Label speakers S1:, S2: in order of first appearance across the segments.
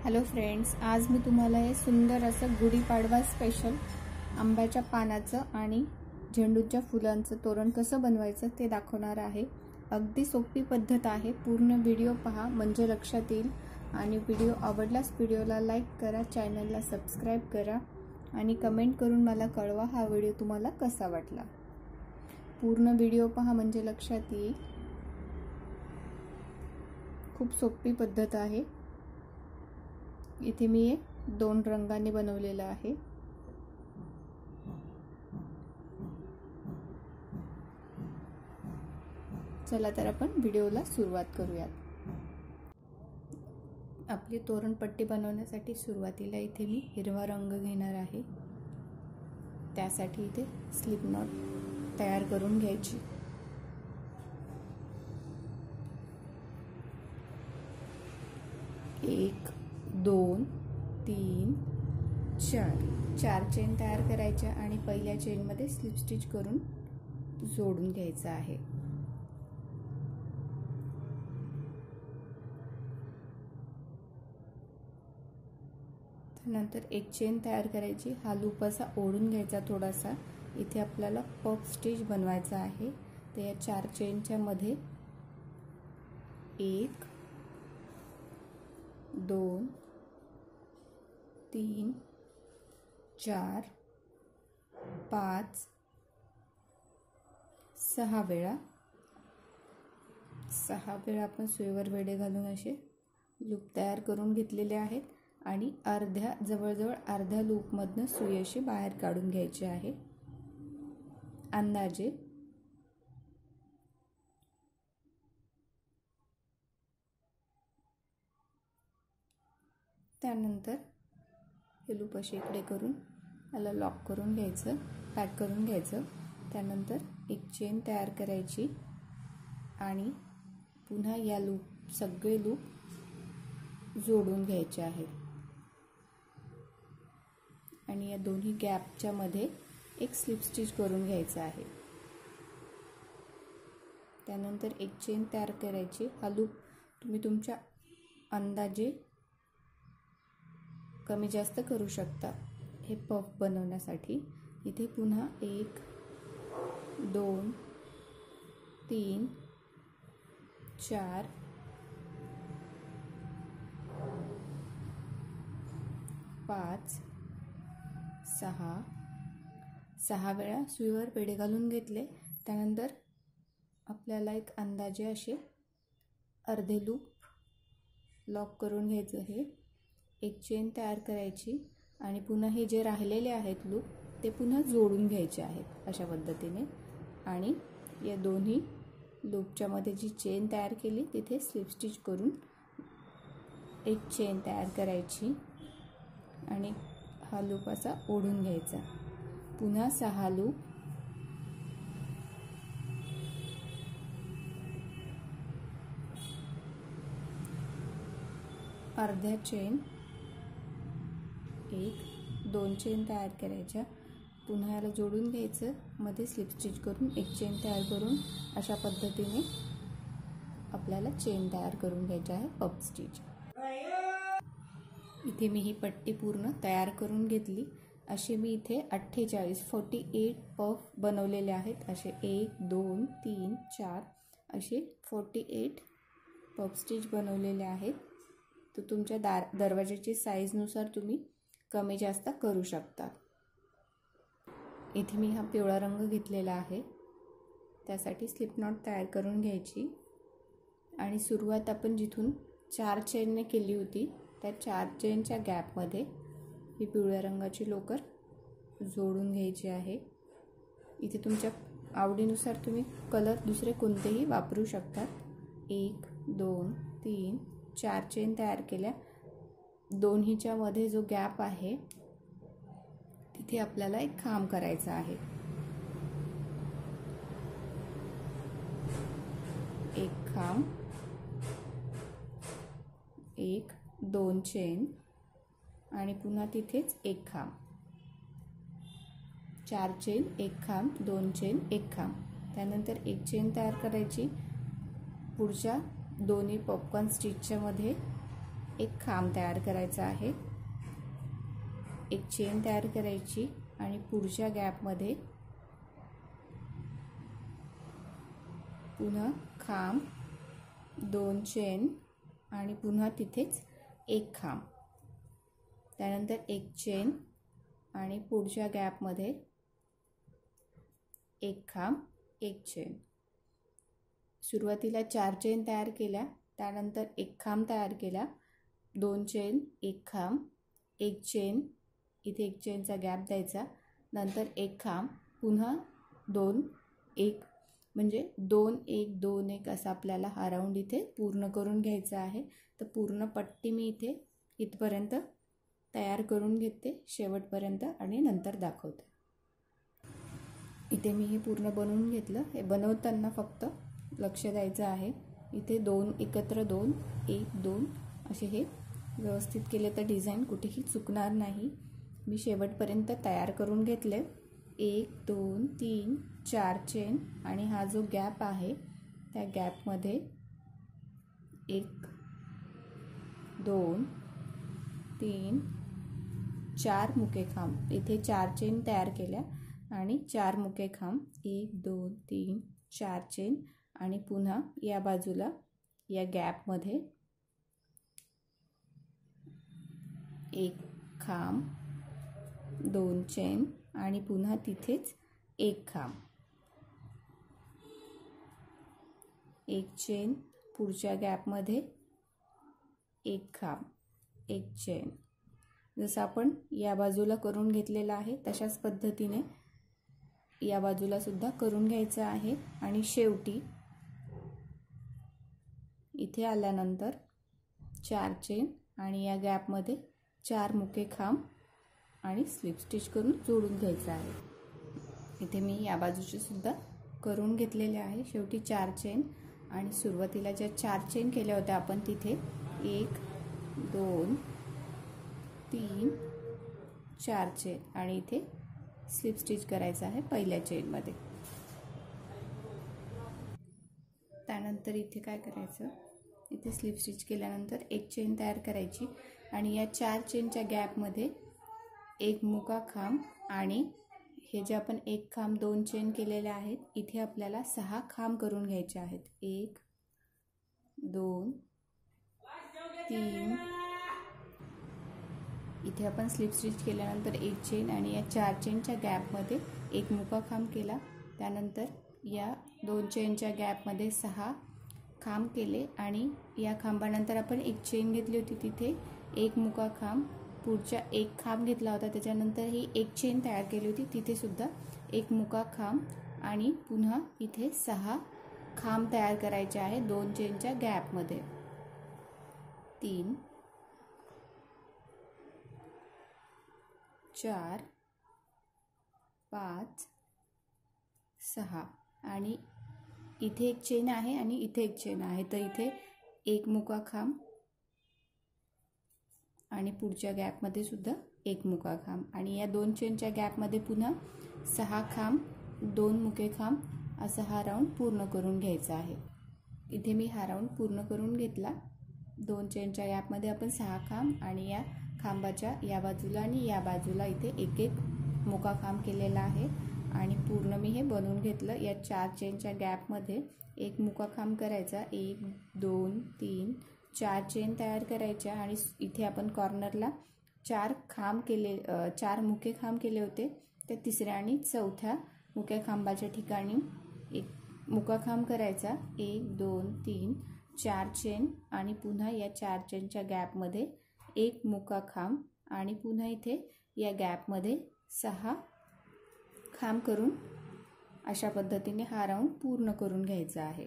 S1: Hello friends, आज मी तुम्हाला हे सुंदर असं गुढीपाडवा स्पेशल आंब्याच्या पानाचं आणि झेंडूच्या फुलांचं तोरण कसं बनवायचं ते दाखवणार आहे। अगदी सोपी पद्धत आहे। पूर्ण व्हिडिओ पहा म्हणजे लक्षात येईल। आणि व्हिडिओ आवडल्यास व्हिडिओला लाईक करा, चॅनलला सबस्क्राइब करा आणि कमेंट करून मला कळवा हा व्हिडिओ तुम्हाला कसा वाटला। पूर्ण व्हिडिओ पहा म्हणजे लक्षात येईल। खूप सोपी पद्धत आहे। इथे मी हे 2 रंगांनी बनवलेलं आहे। चला तर आपण व्हिडिओला सुरुवात करूयात। आपली तोरणपट्टी बनवण्यासाठी सुरुवातीला इथे मी हिरवा रंग घेणार आहे। त्यासाठी इथे स्लिप नॉट तयार करून घ्यायची। एक, 2, 3, 4 चेन तयार करायच्या आणि पहिल्या चेन मध्ये स्लिप स्टिच करून जोडून घ्यायचं आहे। नंतर एक चेन तयार करायची, हा लूप असा ओढून घ्यायचा थोडासा। इथे आपल्याला पफ स्टिच बनवायचा आहे। तर या 4 चेनच्या मध्ये 1, 2, 3, 4, 5, 6 वेळा आपण सुईवर वेढे घालून असे लूप तयार करून घेतलेले आहेत। आणि जवळजवळ अर्ध्या लूप मधनं सुई अशी बाहेर काढून घ्यायची आहे अंदाजे। त्यानंतर हे लूप असे इकडे करून याला लॉक करून घ्यायचं, पॅक करून घ्यायचं। त्यानंतर एक चेन तयार करायची आणि पुन्हा या सगळे लूप जोडून घ्यायचे आहेत। आणि या दोन्ही गॅपच्या मध्ये एक स्लिप स्टिच करून घ्यायचा आहे। त्यानंतर एक चेन तयार करायची, हा लूप तुम्ही तुमच्या अंदाजे कमी जास्त करू शकता हे पफ बनवण्यासाठी। इथे पुन्हा 1, 2, 3, 4, 5, 6 वेळा सुईवर वेढे घालून घेतले। त्यानंतर आपल्याला एक अंदाजे असे अर्धे लूप लॉक करून घ्यायचं आहे। एक चेन तयार करायची आणि पुन्हा हे जे राहिलेले आहेत लूप ते पुन्हा जोडून घ्यायचे आहेत अशा पद्धतीने। आणि या दोन्ही लूपच्या मध्ये जी चेन तयार केली तिथे स्लिप स्टिच करून एक चेन तयार करायची आणि हा लूप असा ओढून घ्यायचा। पुन्हा 6 लूप, अर्ध्या चेन, 1, 2 चेन तयार करायच्या, पुन्हा याला जोडून घ्यायचं, मध्ये स्लिप स्टिच करून एक चेन तयार करून अशा पद्धतीने आपल्याला चेन तयार करून घ्यायची आहे पफ स्टिच। इथे मी ही पट्टी पूर्ण तयार करून घेतली। असे मी इथे 48 पफ बनवलेले आहेत। असे 1, 2, 3, 4 असे 48 पफ स्टिच बनवलेले आहेत। तर तुमच्या दरवाजाची साईज नुसार तुम्ही कमी जास्त करू शकता। इथे मी हा पिवळा रंग घेतलेला आहे। त्यासाठी स्लिप नॉट तयार करून घ्यायची आणि सुरुवात आपण जिथून 4 चेनने केली होती त्या 4 चेनच्या गॅप मध्ये ही पिवळ्या रंगाची लोकर जोडून घ्यायची आहे। इथे तुमच्या आवडीनुसार तुम्ही कलर दुसरे कोणतेही वापरू शकता। 1, 2, 3, 4 चेन तयार केल्या। दोन्हीच्या मध्ये जो गॅप आहे तिथे आपल्याला एक खांब करायचा आहे। एक खांब, 1, 2 चेन आणि पुन्हा तिथेच एक खांब। 4 चेन, एक खांब, 2 चेन, एक खांब। त्यानंतर एक चेन तयार करायची, पुढच्या दोन्ही पॉपकॉर्न स्टिचच्या मध्ये एक खांब तयार करायचा आहे, एक चेन तयार करायची आणि पुढच्या गॅपमध्ये पुन्हा खांब, 2 चेन आणि पुन्हा तिथेच एक खांब, त्यानंतर एक चेन आणि पुढच्या गॅपमध्ये एक खांब, एक चेन. सुरुवातीला 4 चेन तयार केल्या, त्यानंतर एक खांब तयार केला, 2 चेन, एक खांब, एक चेन, इथे एक चेनचा गॅप द्यायचा, नंतर एक खांब, पुन्हा 2 1, म्हणजे 2 1 2 1 असा आपल्याला हा राऊंड इथे पूर्ण करून घ्यायचा आहे. तर पूर्ण पट्टी मी इथे इथपर्यंत तयार करून घेते शेवटपर्यंत आणि नंतर दाखवते. इथे मी हे पूर्ण बनवून घेतलं. हे बनवताना फक्त लक्ष द्यायचं आहे, इथे 2 एकत्र 2 1 2 असे हे व्यवस्थित केले तर डिझाईन कुठेही चुकणार नाही. मी शेवटपर्यंत तयार करून घेतले. 1 2 3 4 चेन आणि हा जो गॅप आहे त्या गॅपमध्ये 1 2 3 4 मुके खांब, इथे 4 चेन तयार केल्या आणि 4 मुके खांब, 1 2 3 4 चेन आणि पुन्हा या बाजूला या गॅपमध्ये एक खांब, 2 चेन आणि पुन्हा तिथेच एक खांब, एक चेन, पुढच्या गॅपमध्ये एक खांब, एक चेन. जसं आपण या बाजूला करून घेतलेला आहे तशाच पद्धतीने या बाजूला सुद्धा करून घ्यायचं आहे. आणि शेवटी इथे आल्यानंतर 4 चेन आणि या गॅपमध्ये 4 मुके खांब आणि स्लिप स्टिच करून जोडून घ्यायचं आहे. इथे मी या बाजूचे सुद्धा करून घेतलेले आहे. शेवटी 4 चेन आणि सुरुवातीला ज्या 4 चेन केल्या होत्या आपण तिथे 1 2 3 4 चेन आणि इथे स्लिप स्टिच करायचं आहे पहिल्या चेनमध्ये. त्यानंतर इथे काय करायचं, इथे स्लिप स्टिच केल्यानंतर एक चेन तयार करायची आणि या 4 चेनच्या गॅपमध्ये एक मुका खांब आणि हे जे आपण एक खांब 2 चेन केलेले आहेत इथे आपल्याला 6 खांब करून घ्यायचे आहेत. 1 2 3, इथे आपण स्लिप स्टिच केल्यानंतर एक चेन आणि या 4 चेनच्या गॅपमध्ये एक मुका खांब केला, त्यानंतर या 2 चेनच्या गॅपमध्ये 6 खांब केले आणि या खांबानंतर आपण एक चेन घेतली होती तिथे एक मुका खांब, पुढच्या एक खांब घेतला होता त्याच्यानंतर ही एक चेन तयार केली होती तिथे सुद्धा एक मुका खांब आणि पुन्हा इथे 6 खांब तयार करायचे आहे 2 चेनच्या गॅपमध्ये. 3 4 5 6 आणि इथे एक चेन आहे आणि इथे एक चेन आहे तर इथे एक मुका खांब आणि पुढच्या गॅपमध्ये सुद्धा एक मुका खांब आणि या 2 चेनच्या गॅपमध्ये पुन्हा 6 खांब 2 मुके खांब असा हा राऊंड पूर्ण करून घ्यायचा आहे. इथे मी हा राऊंड पूर्ण करून घेतला. 2 चेनच्या गॅपमध्ये आपण 6 खांब आणि या खांबाच्या या बाजूला आणि या बाजूला इथे एक एक मुका खांब केलेला आहे आणि पूर्ण मी हे बनवून घेतलं. या 4 चेनच्या गॅपमध्ये एक मुका खांब करायचा, 1 2 3 4 चेन तयार करायच्या आणि इथे आपण कॉर्नरला 4 खांब केले 4 मुके खांब केले होते त्या तिसऱ्या आणि चौथ्या मुक्या खांबाच्या ठिकाणी एक मुका खांब करायचा, 1 2 3 4 चेन आणि पुन्हा या 4 चेनच्या गॅपमध्ये एक मुका खांब आणि पुन्हा इथे या गॅपमध्ये 6 खांब करून अशा पद्धतीने हा राऊंड पूर्ण करून घ्यायचा आहे.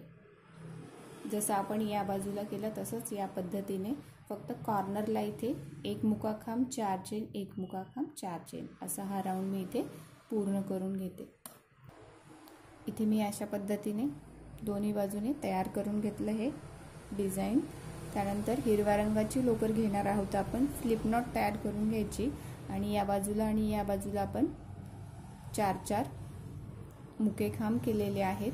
S1: जसं आपण या बाजूला केलं तसंच या पद्धतीने फक्त कॉर्नरला इथे एक मुका खांब 4 चेन एक मुका खांब 4 चेन असा हा राऊंड मी इथे पूर्ण करून घेते. इथे मी अशा पद्धतीने दोन्ही बाजूने तयार करून घेतलं हे डिझाईन. त्यानंतर हिरव्या रंगाची लोकर घेणार आहोत आपण. स्लिप नॉट तयार करून घ्यायची आणि या बाजूला आपण 4 मुके खांब केलेले आहेत,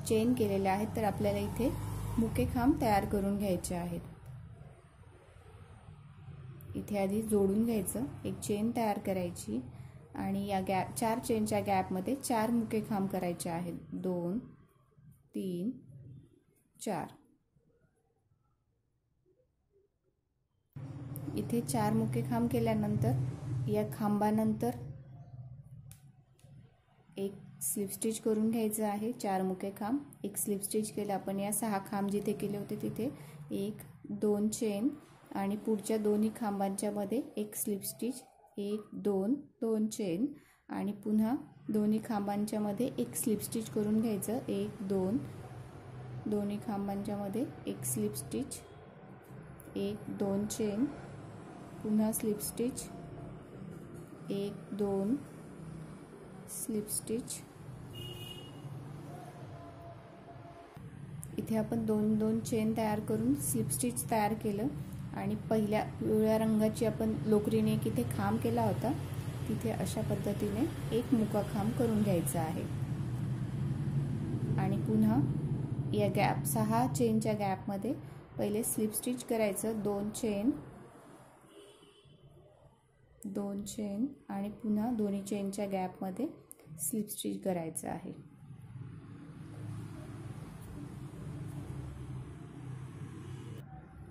S1: चेन केलेले आहेत तर आपल्याला इथे मुके खांब तयार करून घ्यायचे आहेत. इथे आधी जोडून घ्यायचं, एक चेन तयार करायची आणि या गॅप 4 चेनच्या गॅपमध्ये 4 मुके खांब करायचे आहेत. 2 3 4. इथे 4 मुके खांब केल्यानंतर या खांबानंतर एक स्लिप स्टिच करून घ्यायचं आहे. 4 मुके खांब, एक स्लिप स्टिच केलं आपण. या 6 खांब जिथे केले होते तिथे 1 2 चेन आणि पुढच्या दोन्ही खांबांच्या मध्ये एक स्लिप स्टिच, 1 2 2 चेन आणि पुन्हा दोन्ही खांबांच्या मध्ये एक स्लिप स्टिच करून घ्यायचं. 1 2 दोन्ही खांबांच्या मध्ये एक स्लिप स्टिच, 1 2 चेन, पुन्हा स्लिप स्टिच, 1 2 स्लिप स्टिच. इथे आपण 2 2 चेन तयार करून स्लिप स्टिच तयार केलं आणि पहिल्या पिवळ्या रंगाची आपण लोकरीने एक इथे खांब केला होता, तिथे अशा पद्धतीने एक मुका खांब करून घ्यायचा आहे. आणि पुन्हा या गॅप 6 चेनच्या गॅपमध्ये पहिले स्लिप स्टिच करायचं. 2 चेन 2 चेन आणि पुन्हा दोन्ही चेनच्या गॅपमध्ये स्लिप स्टिच करायचं आहे.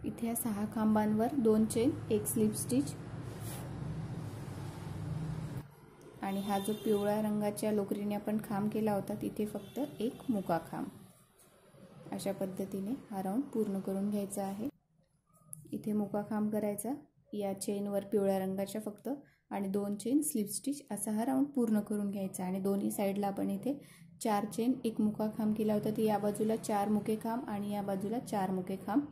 S1: इथे या 6 खांबांवर 2 चेन, एक स्लिप स्टिच आणि हा जो पिवळ्या रंगाच्या लोकरीने आपण खांब केला होता तिथे फक्त एक मुका खांब. अशा पद्धतीने हा राऊंड पूर्ण करून घ्यायचा आहे. इथे मुका खांब करायचा, या चेनवर पिवळ्या रंगाच्या फक्त आणि 2 चेन स्लिप स्टिच असा हा राऊंड पूर्ण करून घ्यायचा. आणि दोन्ही साईडला आपण इथे 4 चेन एक मुका खांब केला होता, तर या बाजूला 4 मुके खांब आणि या बाजूला 4 मुके खांब.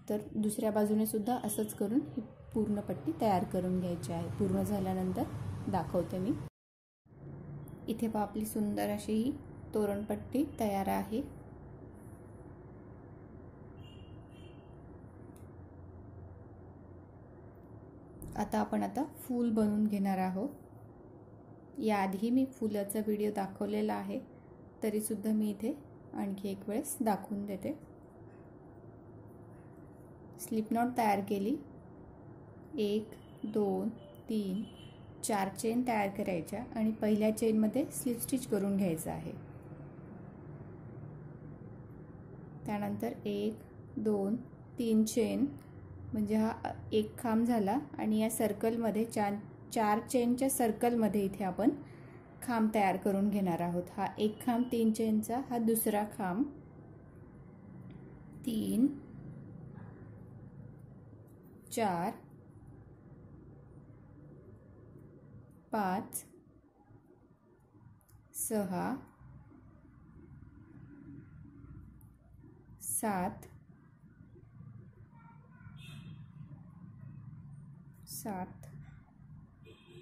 S1: तर दुसऱ्या बाजूने सुद्धा असंच करून ही पूर्ण पट्टी तयार करून घ्यायची आहे. पूर्ण झाल्यानंतर दाखवते मी. इथे पहा आपली सुंदर अशी ही तोरणपट्टी तयार आहे. आता आपण फूल बनवून घेणार आहोत. याआधी मी फुलाचा व्हिडिओ दाखवलेला आहे, तरी सुद्धा मी इथे आणखी एक वेळेस दाखवून देते. स्लिप नॉट तयार केली, 1 2 3 4 चेन तयार करायच्या आणि पहिल्या चेनमध्ये स्लिप स्टिच करून घ्यायचं आहे. त्यानंतर 1 2 3 चेन म्हणजे हा एक खांब झाला आणि या सर्कलमध्ये 4 चेनच्या सर्कलमध्ये इथे आपण खांब तयार करून घेणार आहोत. हा एक खांब 3 चेनचा, हा दुसरा खांब 3 4 5 6 7 7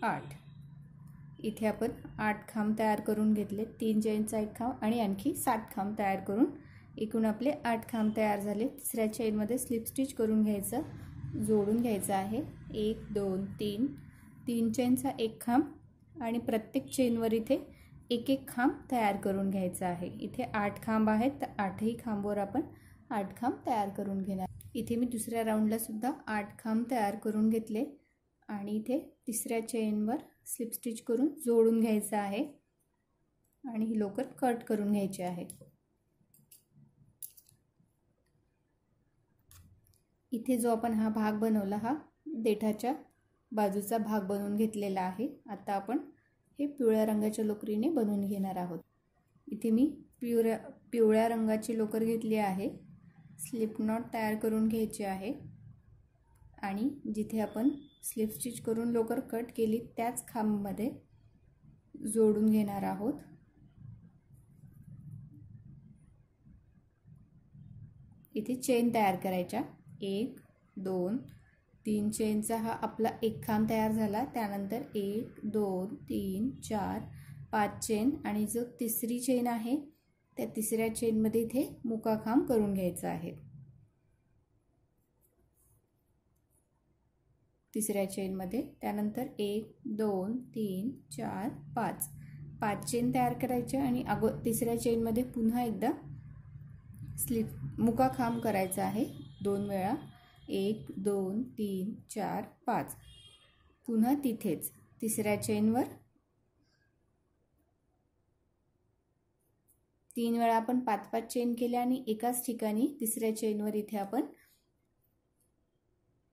S1: 8. इथे आपण 8 खांब तयार करून घेतले. 3 चेनचा एक खांब आणि आणखी 7 खांब तयार करून एकूण आपले 8 खांब तयार झाले. तिसऱ्या चेनमध्ये स्लिप स्टिच करून घ्यायचं, जोडून घ्यायचं आहे. 1 2 3 3 चेनचा एक खांब आणि प्रत्येक चेनवर इथे एक एक खांब तयार करून घ्यायचा आहे. इथे 8 खांब आहेत, तर 8ही खांबावर आपण 8 खांब तयार करून घेणार. इथे मी दुसऱ्या राऊंडला सुद्धा 8 खांब तयार करून घेतले आणि इथे तिसऱ्या चेनवर स्लिप स्टिच करून जोडून घ्यायचं आहे आणि ही लोकर कट करून घ्यायची आहे. इथे जो आपण हा भाग बनवला, हा देठाच्या बाजूचा भाग बनवून घेतलेला आहे. आता आपण हे पिवळ्या रंगाच्या लोकरीने बनवून घेणार आहोत. इथे मी पिवळ्या रंगाची लोकर घेतली आहे. स्लिप नॉट तयार करून घ्यायची आहे आणि जिथे आपण स्लिप स्टिच करून लोकर कट केली त्याच खांबामध्ये जोडून घेणार आहोत. इथे चेन तयार करायच्या, 1 2 3 चेनचा हा आपला एक खांब तयार झाला. त्यानंतर 1 2 3 4 5 चेन आणि जो तिसरी चेन आहे त्या तिसऱ्या चेनमध्ये इथे मुका खांब करून घ्यायचा आहे. तिसऱ्या चेनमध्ये त्यानंतर 1 2 3 4 5 चेन तयार करायचे आणि तिसऱ्या चेनमध्ये पुन्हा एकदा मुका खांब करायचा आहे 2 वेळा 1 2 3 4 5. पुन्हा तिथेच तिसऱ्या चेनवर 3 वेळा आपण 5-5 चेन केल्या आणि एकाच ठिकाणी तिसऱ्या चेनवर इथे आपण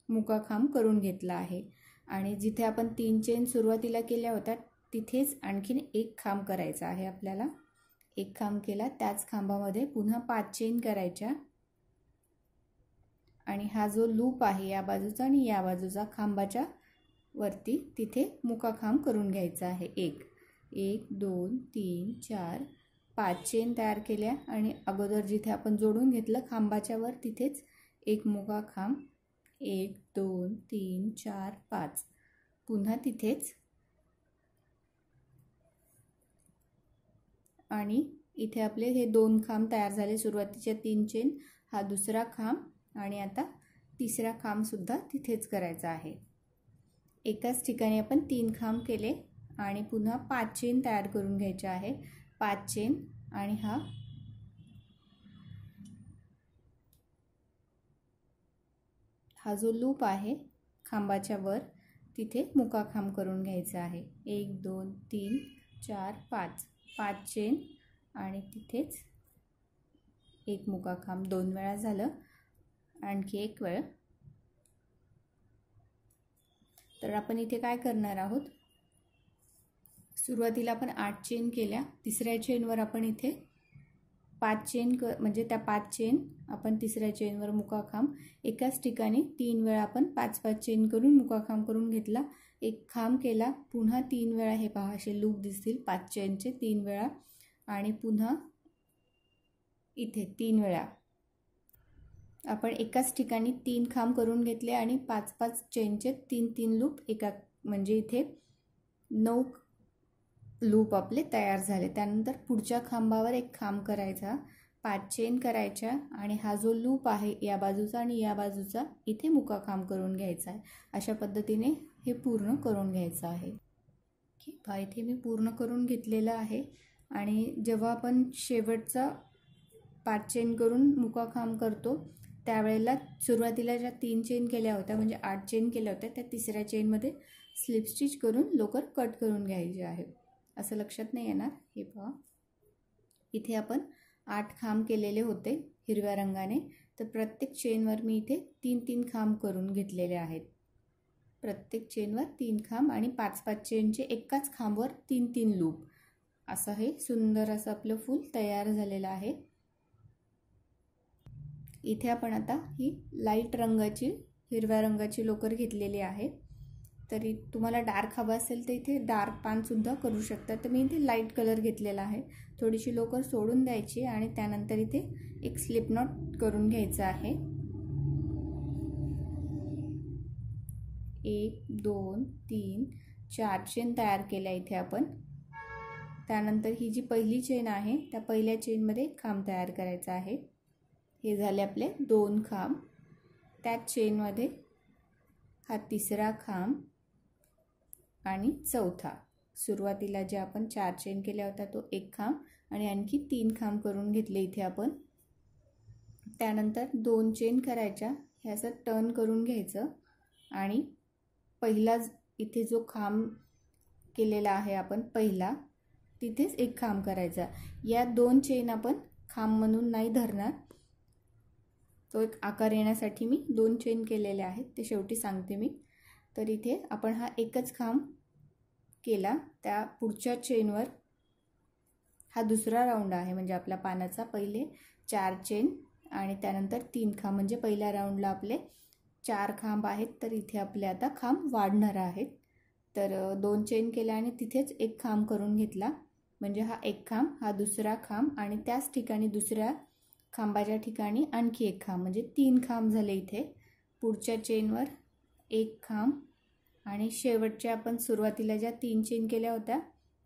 S1: मुका खांब करून घेतला आहे. आणि जिथे आपण 3 चेन सुरुवातीला केल्या होत्या तिथेच आणखीन एक खांब करायचा आहे आपल्याला. एक खांब केला, त्याच खांबामध्ये पुन्हा 5 चेन करायच्या आणि हा जो लूप आहे या बाजूचा आणि या बाजूचा खांबाच्या वरती तिथे मुका खांब करून घ्यायचा आहे. 1 2 3 4 5 चेन तयार केल्या आणि अगोदर जिथे आपण जोडून घेतलं खांबाच्या वर तिथेच एक मुका खांब. 1 2 3 4 5. पुन्हा तिथेच आणि इथे आपले हे 2 खांब तयार झाले. सुरुवातीच्या 3 चेन, हा दुसरा खांब आणि आता तिसरा खांब सुद्धा तिथेच करायचा आहे. एकाच ठिकाणी आपण 3 खांब केले आणि पुन्हा 5 चेन तयार करून घ्यायचे आहे. 5 चेन आणि हा जो लूप आहे खांबाच्या वर तिथे मुका खांब करून घ्यायचा आहे. 1 2 3 4 5. 5 चेन आणि तिथेच एक मुका खांब. 2 वेळा झालं, आणखी एक वेळ. तर आपण इथे काय करणार आहोत, सुरुवातीला आपण 8 चेन केल्या, तिसऱ्या चेनवर आपण इथे 5 चेन म्हणजे त्या 5 चेन आपण तिसऱ्या चेनवर मुका खांब. एकाच ठिकाणी 3 वेळा आपण 5-5 चेन करून मुका खांब करून घेतला. एक खांब केला, पुन्हा 3 वेळा हे पहा असे लूप दिसतील 5 चेनचे 3 वेळा आणि पुन्हा इथे 3 वेळा आपण एकाच ठिकाणी 3 खांब करून घेतले आणि 5-5 चेनचे 3-3 लूप एका म्हणजे इथे 9 लूप आपले तयार झाले. त्यानंतर पुढच्या खांबावर एक खांब करायचा, 5 चेन करायच्या आणि हा जो लूप आहे या बाजूचा आणि या बाजूचा इथे मुका खांब करून घ्यायचा आहे. अशा पद्धतीने हे पूर्ण करून घ्यायचं आहे. इथे मी पूर्ण करून घेतलेलं आहे. आणि जेव्हा आपण शेवटचा 5 चेन करून मुका खांब करतो त्यावेळेला सुरुवातीला ज्या 3 चेन केल्या होत्या म्हणजे 8 चेन केल्या होत्या त्या तिसऱ्या चेनमध्ये स्लिप स्टिच करून लोकर कट करून घ्यायचे आहे. असं लक्षात नाही येणार. हे पहा इथे आपण 8 खांब केलेले होते हिरव्या रंगाने, तर प्रत्येक चेनवर मी इथे 3-3 खांब करून घेतलेले आहेत. प्रत्येक चेनवर 3 खांब आणि 5-5 चेनचे एकाच खांबावर 3-3 लूप. असं हे सुंदर असं आपलं फूल तयार झालेलं आहे. इथे आपण आता ही लाईट रंगाची हिरव्या रंगाची लोकर घेतलेली आहे. तरी तुम्हाला डार्क हवा असेल तर इथे डार्क पानसुद्धा करू शकता. तर मी इथे लाईट कलर घेतलेला आहे. थोडीशी लोकर सोडून द्यायची आणि त्यानंतर इथे एक स्लिप नॉट करून घ्यायचा आहे. 1 2 3 4 चेन तयार केल्या इथे आपण. त्यानंतर ही जी पहिली चेन आहे त्या पहिल्या चेनमध्ये खांब तयार करायचा आहे. हे झाले आपले 2 खांब. त्याच चेनमध्ये हा तिसरा खांब आणि चौथा. सुरुवातीला जे आपण 4 चेन केल्या होत्या तो एक खांब आणि आणखी 3 खांब करून घेतले इथे आपण. त्यानंतर 2 चेन करायच्या, हे असं टर्न करून घ्यायचं आणि पहिला इथे जो खांब केलेला आहे आपण पहिला तिथेच एक खांब करायचा. या 2 चेन आपण खांब म्हणून नाही धरणार, तो एक आकार येण्यासाठी मी 2 चेन केलेले आहेत, ते शेवटी सांगते मी. तर इथे आपण हा एकच खांब केला, त्या पुढच्या चेनवर हा दुसरा राऊंड आहे म्हणजे आपल्या पानाचा. पहिले 4 चेन आणि त्यानंतर 3 खांब म्हणजे पहिल्या राऊंडला आपले 4 खांब आहेत. तर इथे आपले आता खांब वाढणार आहेत. तर 2 चेन केल्या आणि तिथेच एक खांब करून घेतला म्हणजे हा एक खांब, हा दुसरा खांब आणि त्याच ठिकाणी दुसऱ्या खांबाच्या ठिकाणी आणखी एक खांब म्हणजे 3 खांब झाले इथे. पुढच्या चेनवर एक खांब आणि शेवटच्या आपण सुरुवातीला ज्या 3 चेन केल्या होत्या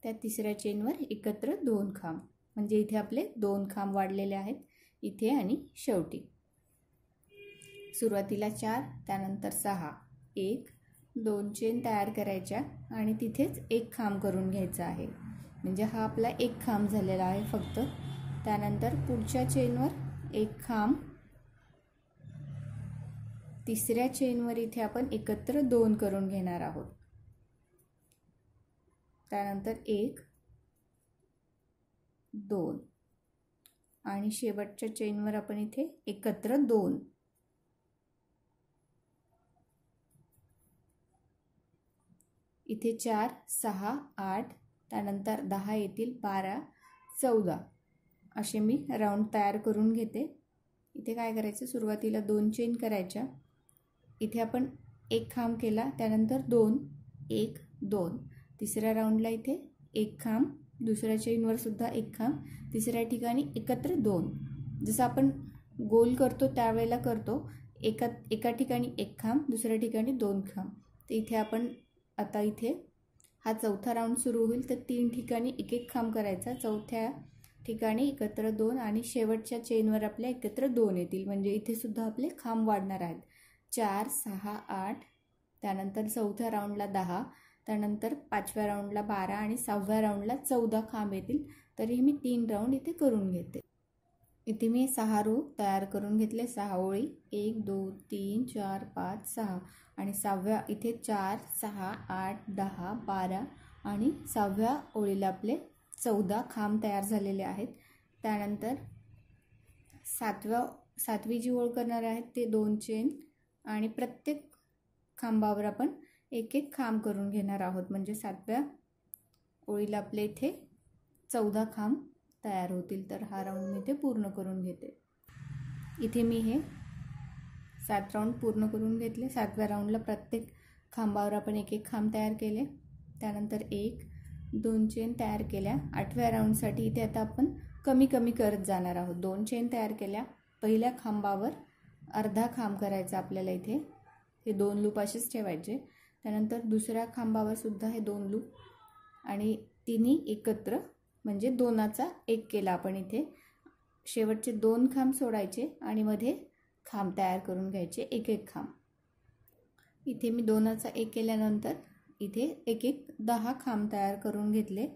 S1: त्या तिसऱ्या चेनवर एकत्र 2 खांब म्हणजे इथे आपले 2 खांब वाढलेले आहेत इथे आणि शेवटी. सुरुवातीला 4 त्यानंतर 6, 1 2 चेन तयार करायच्या आणि तिथेच एक खांब करून घ्यायचा आहे म्हणजे हा आपला एक खांब झालेला आहे फक्त. त्यानंतर पुढच्या चेनवर एक खांब तिसऱ्या चेनवर इथे आपण एकत्र 2 करून घेणार आहोत. त्यानंतर 1 2 आणि शेवटच्या चेनवर आपण इथे एकत्र 2. इथे 4 6 8 त्यानंतर 10 येतील, 12 14 असे मी राऊंड तयार करून घेते. इथे काय करायचं, सुरुवातीला 2 चेन करायच्या. इथे आपण एक खांब केला, त्यानंतर 2 1 2. तिसऱ्या राऊंडला इथे एक खांब, दुसऱ्या चेनवर सुद्धा एक खांब, तिसऱ्या ठिकाणी एकत्र 2. जसं आपण गोल करतो त्यावेळेला करतो, एका ठिकाणी एक खांब, दुसऱ्या ठिकाणी 2 खांब. तर इथे आपण आता इथे हा चौथा राऊंड सुरू होईल तर 3 ठिकाणी एक एक खांब करायचा. चौथ्या ठिकाणी एकत्र 2 आणि शेवटच्या चेनवर आपल्या एकत्र 2 येतील. म्हणजे इथे सुद्धा आपले खांब वाढणार आहेत. 4 6 8 त्यानंतर चौथ्या राऊंडला 10, त्यानंतर 5व्या राऊंडला 12 आणि 6व्या राऊंडला 14 खांब येतील. तरी मी 3 राऊंड इथे करून घेते. इथे मी 6 रो तयार करून घेतले, 6 ओळी, 1 2 3 4 5 6 आणि 6व्या इथे 4 6 8 10 12 आणि 6व्या ओळीला आपले 14 खांब तयार झालेले आहेत. त्यानंतर 7वी जी ओळ करणार आहेत ते 2 चेन आणि प्रत्येक खांबावर आपण एक एक खांब करून घेणार आहोत. म्हणजे 7व्या ओळीला आपले इथे 14 खांब तयार होतील. तर हा राऊंड मी इथे पूर्ण करून घेते. इथे मी हे 7 राऊंड पूर्ण करून घेतले. 7व्या राऊंडला प्रत्येक खांबावर आपण एक एक खांब तयार केले. त्यानंतर 1 2 चेन तयार केल्या. 8व्या राऊंडसाठी इथे आता आपण कमी कमी करत जाणार आहोत. 2 चेन तयार केल्या, पहिल्या खांबावर अर्धा खांब करायचा आपल्याला. इथे हे 2 लूप असेच ठेवायचे. त्यानंतर दुसऱ्या खांबावर सुद्धा हे 2 लूप आणि तिन्ही एकत्र म्हणजे 2चा 1 केला आपण. इथे शेवटचे 2 खांब सोडायचे आणि मध्ये खांब तयार करून घ्यायचे, एक एक खांब. इथे मी 2चा 1 केल्यानंतर इथे एक एक 10 खांब तयार करून घेतले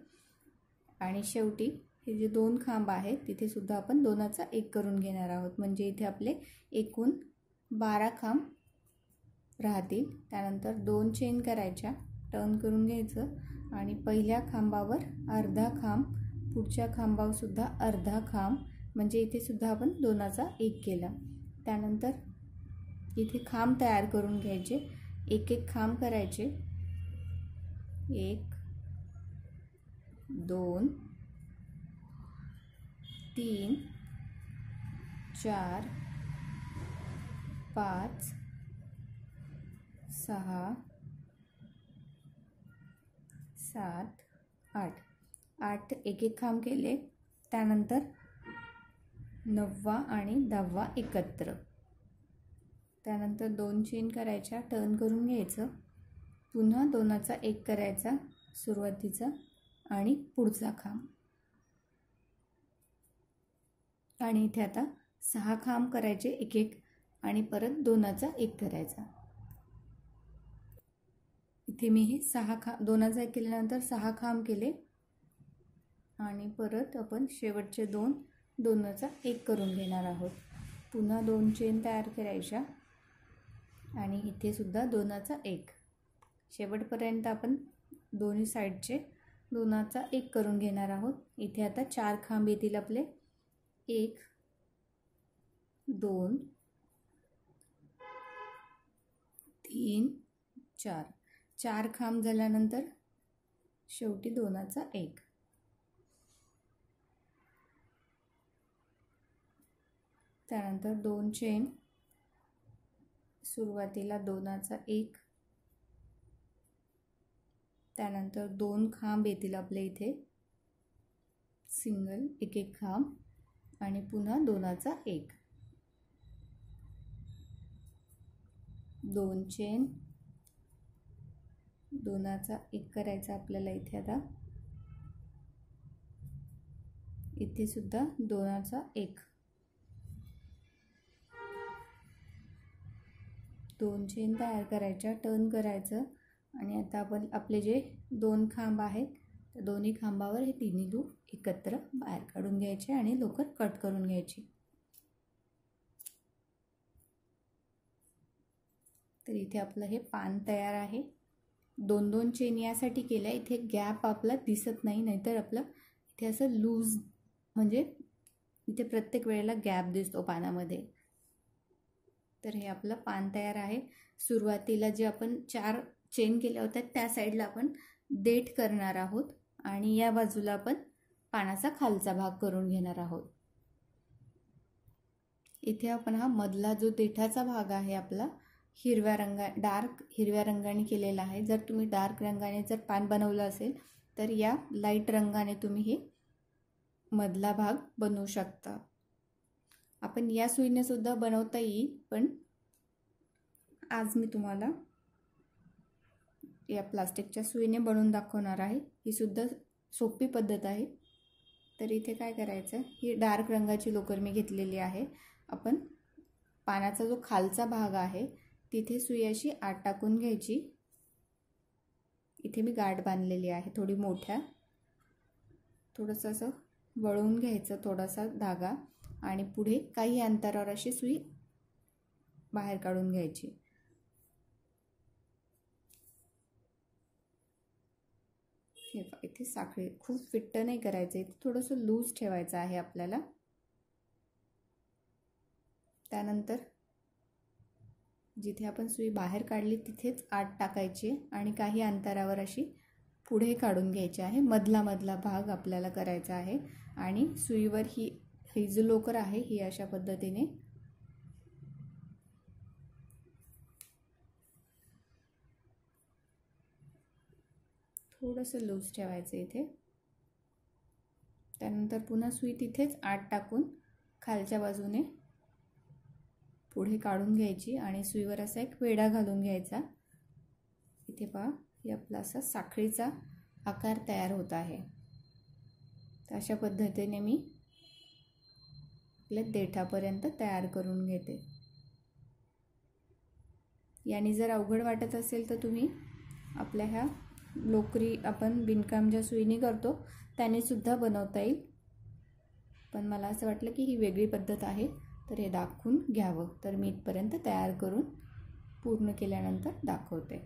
S1: आणि शेवटी हे जे 2 खांब आहेत तिथे सुद्धा आपण 2चा 1 करून घेणार आहोत. म्हणजे इथे आपले एकूण 12 खांब राहतील. त्यानंतर 2 चेन करायच्या, टर्न करून घ्यायचं आणि पहिल्या खांबावर अर्धा खांब, पुढच्या खांबावर सुद्धा अर्धा खांब. म्हणजे इथे सुद्धा आपण 2चा 1 केला. त्यानंतर इथे खांब तयार करून घ्यायचे, एक एक खांब करायचे. 1 2 3 4 5 6 7 8 एक एक खांब केले. त्यानंतर 9वा आणि 10वा एकत्र. त्यानंतर 2 चेन करायच्या, टर्न करून घ्यायचं, पुन्हा 2चा 1 करायचा सुरुवातीचा आणि पुढचा खांब. आणि इथे आता 6 खांब करायचे एक एक आणि परत 2चा 1 करायचा. इथे मी हे 2चा 1 केल्यानंतर 6 खांब केले आणि परत आपण शेवटचे 2चा 1 करून घेणार आहोत. पुन्हा 2 चेन तयार करायच्या आणि इथे सुद्धा 2चा 1. शेवटपर्यंत आपण दोन्ही साईडचे 2चा 1 करून घेणार आहोत. इथे आता 4 खांब येतील आपले. 1 2 3 4. 4 खांब झाल्यानंतर शेवटी 2चा 1. त्यानंतर 2 चेन, सुरुवातीला 2चा 1, त्यानंतर 2 खांब येतील आपले इथे सिंगल एक एक खांब आणि पुन्हा 2चा 1. 2 चेन, 2चा 1 करायचा आपल्याला इथे. आता इथे सुद्धा 2चा 1. 2 चेन तयार करायच्या, टर्न करायचं आणि आता आपण आपले जे 2 खांब आहेत त्या दोन्ही खांबावर हे तिन्ही लूप एकत्र बाहेर काढून घ्यायचे आणि लोकर कट करून घ्यायची. तर इथे आपलं हे पान तयार आहे. 2-2 चेन यासाठी केल्या, इथे गॅप आपला दिसत नाही, नाहीतर आपलं इथे असं लूज म्हणजे इथे प्रत्येक वेळेला गॅप दिसतो पानामध्ये. तर हे आपलं पान तयार आहे. सुरुवातीला जे आपण 4 चेन केल्या होत्या त्या साईडला आपण देठ करणार आहोत आणि या बाजूला आपण पानाचा खालचा भाग करून घेणार आहोत. इथे आपण हा मधला जो देठाचा भाग आहे आपला डार्क हिरव्या रंगाने केलेला आहे. जर तुम्ही डार्क रंगाने जर पान बनवलं असेल तर या लाईट रंगाने तुम्ही हे मधला भाग बनवू शकता. आपण या सुईने सुद्धा बनवता येईल, पण आज मी तुम्हाला या प्लास्टिकच्या सुईने बनवून दाखवणार आहे. ही सुद्धा सोपी पद्धत आहे. तर इथे काय करायचं, ही डार्क रंगाची लोकर मी घेतलेली आहे. आपण पानाचा जो खालचा भाग आहे तिथे सुई अशी आत टाकून घ्यायची. इथे मी गाठ बांधलेली आहे थोडी मोठ्या. थोडंसं असं वळवून घ्यायचं थोडासा धागा आणि पुढे काही अंतरावर अशी सुई बाहेर काढून घ्यायची. इथे साखळी खूप फिट्ट नाही करायचं, इथे थोडंसं लूज ठेवायचं आहे आपल्याला. त्यानंतर जिथे आपण सुई बाहेर काढली तिथेच आत टाकायची आणि काही अंतरावर अशी पुढे काढून घ्यायची आहे. मधला भाग आपल्याला करायचा आहे आणि सुईवर ही जो लोकर आहे ही अशा पद्धतीने थोडंसं लूज ठेवायचं इथे. त्यानंतर पुन्हा सुई तिथेच आत टाकून खालच्या बाजूने पुढे काढून घ्यायची आणि सुईवर असा एक वेढा घालून घ्यायचा. इथे पहा हे आपला असा साखळीचा आकार तयार होत आहे. तर अशा पद्धतीने मी आपल्या देठापर्यंत तयार करून घेते. याने जर अवघड वाटत असेल तर तुम्ही आपल्या ह्या लोकरी आपण बिनकाम ज्या सुईने करतो त्याने सुद्धा बनवता येईल, पण मला असं वाटलं की ही वेगळी पद्धत आहे तर हे दाखवून घ्यावं. तर मी इथपर्यंत तयार करून पूर्ण केल्यानंतर दाखवते.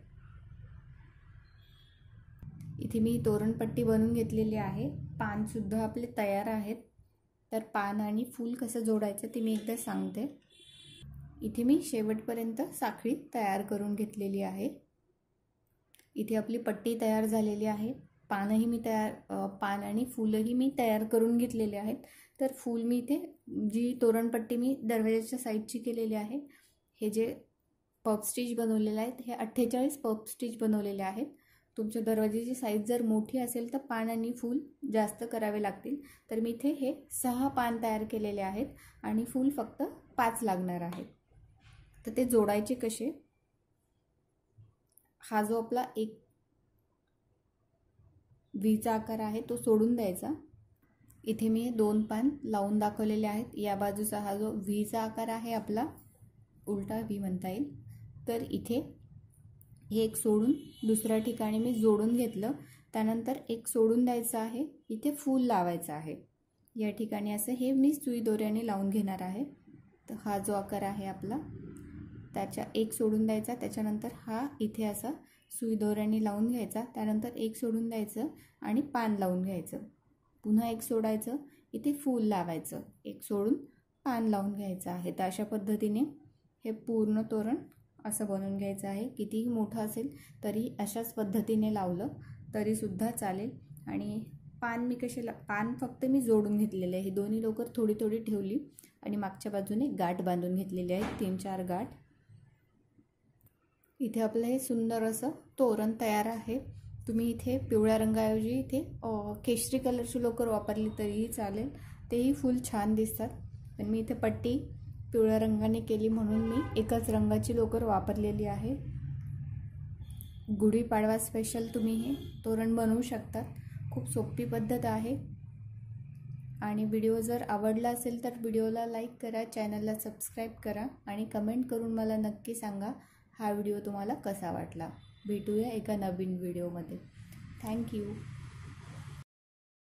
S1: इथे मी तोरणपट्टी बनवून घेतलेली आहे. पानसुद्धा आपले तयार आहेत. तर पान आणि फूल कसं जोडायचं ते मी एकदा सांगते. इथे मी शेवटपर्यंत साखळी तयार करून घेतलेली आहे. इथे आपली पट्टी तयार झालेली आहे. पानही मी पान आणि फूलही मी तयार करून घेतलेले आहेत. तर फूल मी इथे जी तोरणपट्टी मी दरवाजाच्या साईडची केलेली आहे, हे जे पफ स्टिच बनवलेले आहेत हे 48 पफ स्टिच बनवलेले आहेत. तुमच्या दरवाजाची साईज जर मोठी असेल तर पान आणि फूल जास्त करावे लागतील. तर मी इथे हे 6 पान तयार केलेले आहेत आणि फूल फक्त 5 लागणार आहेत. तर ते जोडायचे कसे, हा जो आपला एक व्हीचा आकार आहे तो सोडून द्यायचा. इथे मी 2 पान लावून दाखवलेले आहेत. या बाजूचा हा जो व्हीचा आकार आहे आपला, उलटा व्ही म्हणता येईल, तर इथे हे एक सोडून दुसऱ्या ठिकाणी मी जोडून घेतलं. त्यानंतर एक सोडून द्यायचं आहे, इथे फूल लावायचं आहे. या ठिकाणी असं हे मी सुई दोऱ्याने लावून घेणार आहे. तर हा जो आकार आहे आपला त्याच्या एक सोडून द्यायचा, त्याच्यानंतर हा इथे असा सुई दोऱ्याने लावून घ्यायचा, त्यानंतर एक सोडून द्यायचं आणि पान लावून घ्यायचं, पुन्हा एक सोडायचं, इथे फूल लावायचं, एक सोडून पान लावून घ्यायचं आहे. तर अशा पद्धतीने हे पूर्ण तोरण असं बनवून घ्यायचं आहे. कितीही मोठं असेल तरी अशाच पद्धतीने लावलं तरीसुद्धा चालेल. आणि पान पान फक्त मी जोडून घेतलेले आहे. ही दोन्ही लोकर थोडी थोडी ठेवली आणि मागच्या बाजूने गाठ बांधून घेतलेली आहे, 3-4 गाठ. इथे आपलं हे सुंदर असं तोरण तयार आहे. तुम्ही इथे पिवळ्या रंगाऐवजी इथे केशरी कलरची लोकर वापरली तरीही चालेल, तेही फुल छान दिसतात. पण मी इथे पट्टी पिवळ्या रंगाने केली म्हणून मी एकच रंगाची लोकर वापरलेली आहे. गुढीपाडवा स्पेशल तुम्ही हे तोरण बनवू शकतात. खूप सोपी पद्धत आहे. आणि व्हिडिओ जर आवडला असेल तर व्हिडिओला लाईक करा, चॅनलला सबस्क्राईब करा आणि कमेंट करून मला नक्की सांगा हा व्हिडिओ तुम्हाला कसा वाटला. भेटूया एका नवीन व्हिडिओमध्ये. थँक्यू.